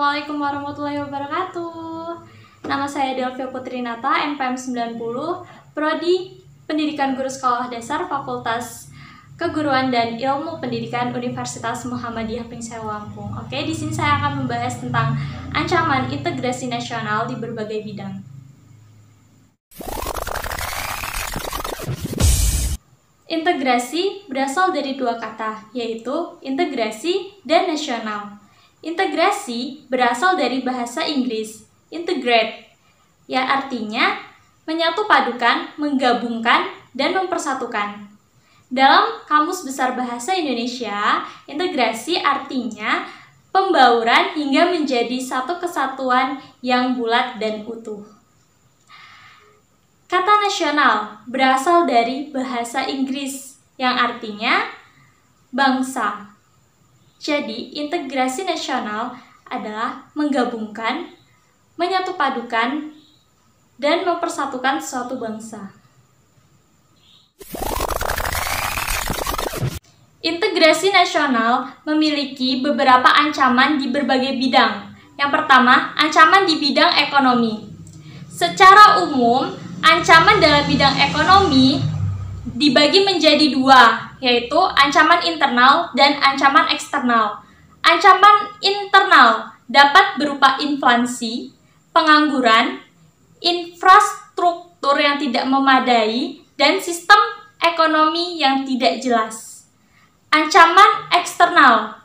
Assalamualaikum warahmatullahi wabarakatuh. Nama saya Delvia Putrinata, NPM 90, Prodi Pendidikan Guru Sekolah Dasar Fakultas Keguruan dan Ilmu Pendidikan Universitas Muhammadiyah Pringseu Lampung. Oke, di sini saya akan membahas tentang ancaman integrasi nasional di berbagai bidang. Integrasi berasal dari dua kata, yaitu integrasi dan nasional. Integrasi berasal dari bahasa Inggris, integrate, yang artinya menyatu padukan, menggabungkan, dan mempersatukan. Dalam Kamus Besar Bahasa Indonesia, integrasi artinya pembauran hingga menjadi satu kesatuan yang bulat dan utuh. Kata nasional berasal dari bahasa Inggris yang artinya bangsa. Jadi, integrasi nasional adalah menggabungkan, menyatu padukan, dan mempersatukan suatu bangsa. Integrasi nasional memiliki beberapa ancaman di berbagai bidang. Yang pertama, ancaman di bidang ekonomi. Secara umum, ancaman dalam bidang ekonomi dibagi menjadi dua, yaitu ancaman internal dan ancaman eksternal. Ancaman internal dapat berupa inflasi, pengangguran, infrastruktur yang tidak memadai, dan sistem ekonomi yang tidak jelas. Ancaman eksternal.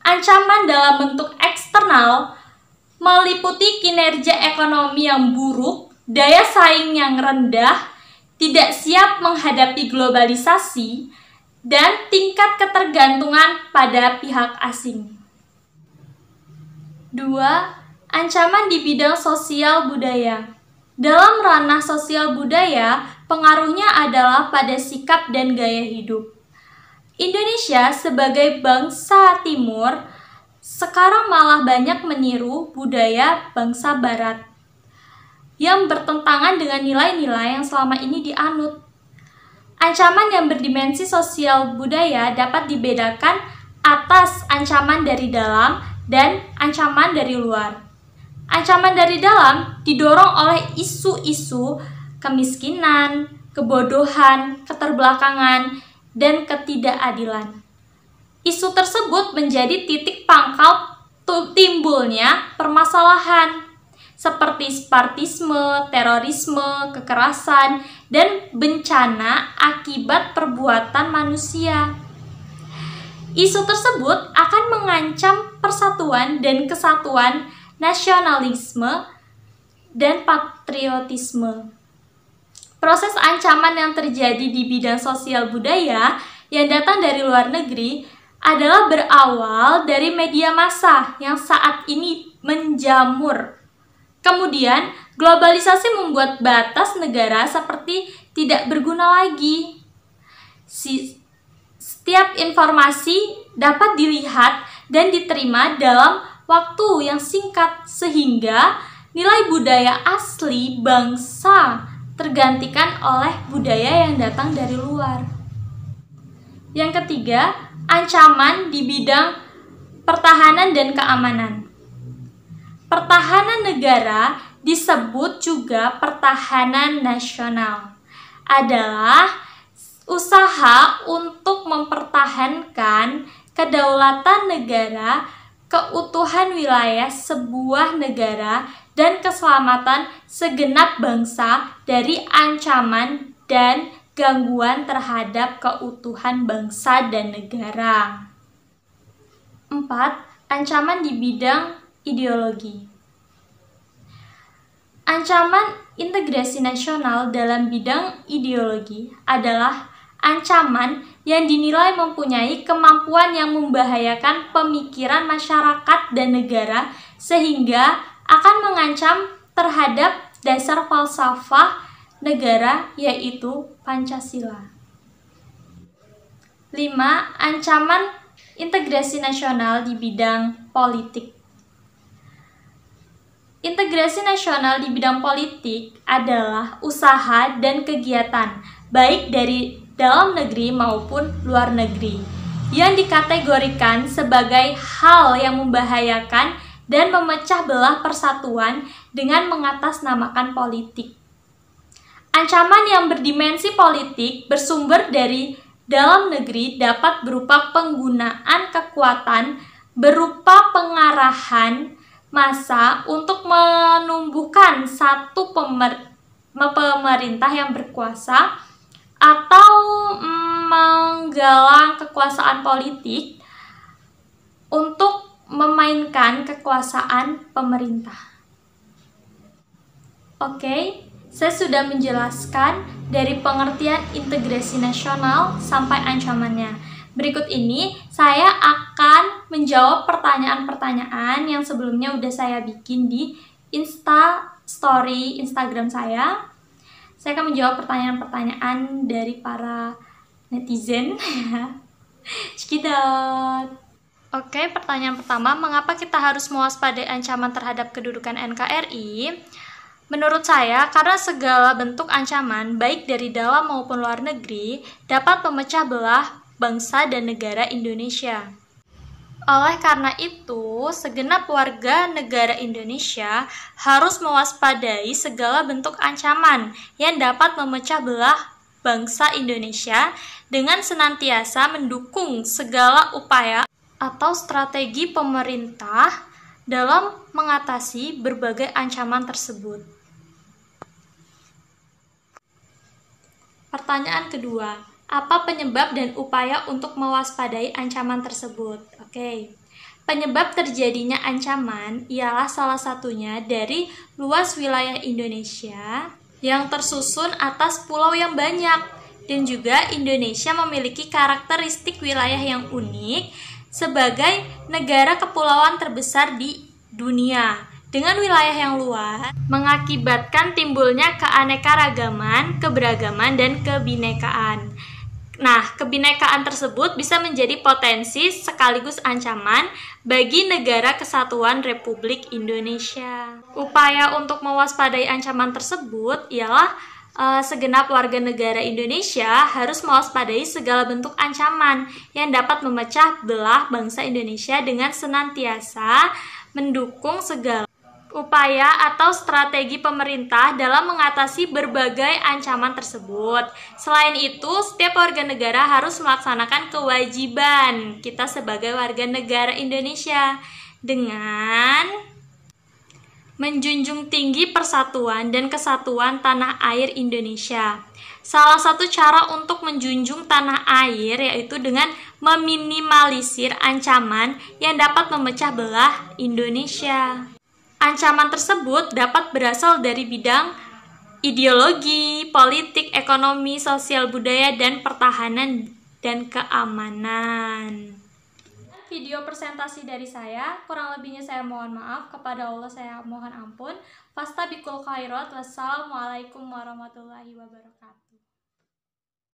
Ancaman dalam bentuk eksternal meliputi kinerja ekonomi yang buruk, daya saing yang rendah, tidak siap menghadapi globalisasi, dan tingkat ketergantungan pada pihak asing. 2. Ancaman di bidang sosial budaya. Dalam ranah sosial budaya, pengaruhnya adalah pada sikap dan gaya hidup. Indonesia sebagai bangsa timur sekarang malah banyak meniru budaya bangsa barat yang bertentangan dengan nilai-nilai yang selama ini dianut. Ancaman yang berdimensi sosial budaya dapat dibedakan atas ancaman dari dalam dan ancaman dari luar. Ancaman dari dalam didorong oleh isu-isu kemiskinan, kebodohan, keterbelakangan, dan ketidakadilan. Isu tersebut menjadi titik pangkal timbulnya permasalahan seperti separatisme, terorisme, kekerasan, dan bencana akibat perbuatan manusia. Isu tersebut akan mengancam persatuan dan kesatuan, nasionalisme, dan patriotisme. Proses ancaman yang terjadi di bidang sosial budaya yang datang dari luar negeri adalah berawal dari media massa yang saat ini menjamur. Kemudian, globalisasi membuat batas negara seperti tidak berguna lagi. Setiap informasi dapat dilihat dan diterima dalam waktu yang singkat, sehingga nilai budaya asli bangsa tergantikan oleh budaya yang datang dari luar. Yang ketiga, ancaman di bidang pertahanan dan keamanan. Pertahanan negara disebut juga pertahanan nasional, adalah usaha untuk mempertahankan kedaulatan negara, keutuhan wilayah sebuah negara, dan keselamatan segenap bangsa dari ancaman dan gangguan terhadap keutuhan bangsa dan negara. 4. Ancaman di bidang ideologi. Ancaman integrasi nasional dalam bidang ideologi adalah ancaman yang dinilai mempunyai kemampuan yang membahayakan pemikiran masyarakat dan negara sehingga akan mengancam terhadap dasar falsafah negara, yaitu Pancasila. 5. Ancaman integrasi nasional di bidang politik. Integrasi nasional di bidang politik adalah usaha dan kegiatan, baik dari dalam negeri maupun luar negeri, yang dikategorikan sebagai hal yang membahayakan dan memecah belah persatuan dengan mengatasnamakan politik. Ancaman yang berdimensi politik bersumber dari dalam negeri dapat berupa penggunaan kekuatan berupa pengarahan massa untuk menumbuhkan satu pemerintah yang berkuasa atau menggalang kekuasaan politik untuk memainkan kekuasaan pemerintah. Oke, saya sudah menjelaskan dari pengertian integrasi nasional sampai ancamannya. Berikut ini saya akan menjawab pertanyaan-pertanyaan yang sebelumnya udah saya bikin di story Instagram saya. Saya akan menjawab pertanyaan-pertanyaan dari para netizen. Cekidot. Oke, pertanyaan pertama, mengapa kita harus mewaspadai ancaman terhadap kedudukan NKRI? Menurut saya, karena segala bentuk ancaman, baik dari dalam maupun luar negeri, dapat memecah belah bangsa dan negara Indonesia. Oleh karena itu, segenap warga negara Indonesia harus mewaspadai segala bentuk ancaman yang dapat memecah belah bangsa Indonesia dengan senantiasa mendukung segala upaya atau strategi pemerintah dalam mengatasi berbagai ancaman tersebut. Pertanyaan kedua, apa penyebab dan upaya untuk mewaspadai ancaman tersebut? Oke. Penyebab terjadinya ancaman ialah salah satunya dari luas wilayah Indonesia yang tersusun atas pulau yang banyak, dan juga Indonesia memiliki karakteristik wilayah yang unik sebagai negara kepulauan terbesar di dunia. Dengan wilayah yang luas, mengakibatkan timbulnya keanekaragaman, keberagaman, dan kebinekaan. Nah, kebinekaan tersebut bisa menjadi potensi sekaligus ancaman bagi negara kesatuan Republik Indonesia. Upaya untuk mewaspadai ancaman tersebut ialah segenap warga negara Indonesia harus mewaspadai segala bentuk ancaman yang dapat memecah belah bangsa Indonesia dengan senantiasa mendukung segala upaya atau strategi pemerintah dalam mengatasi berbagai ancaman tersebut. Selain itu, setiap warga negara harus melaksanakan kewajiban kita sebagai warga negara Indonesia dengan menjunjung tinggi persatuan dan kesatuan tanah air Indonesia. Salah satu cara untuk menjunjung tanah air yaitu dengan meminimalisir ancaman yang dapat memecah belah Indonesia. Ancaman tersebut dapat berasal dari bidang ideologi, politik, ekonomi, sosial, budaya, dan pertahanan dan keamanan. Video presentasi dari saya, kurang lebihnya saya mohon maaf, kepada Allah saya mohon ampun. Fastabiqul khairat, wassalamualaikum warahmatullahi wabarakatuh.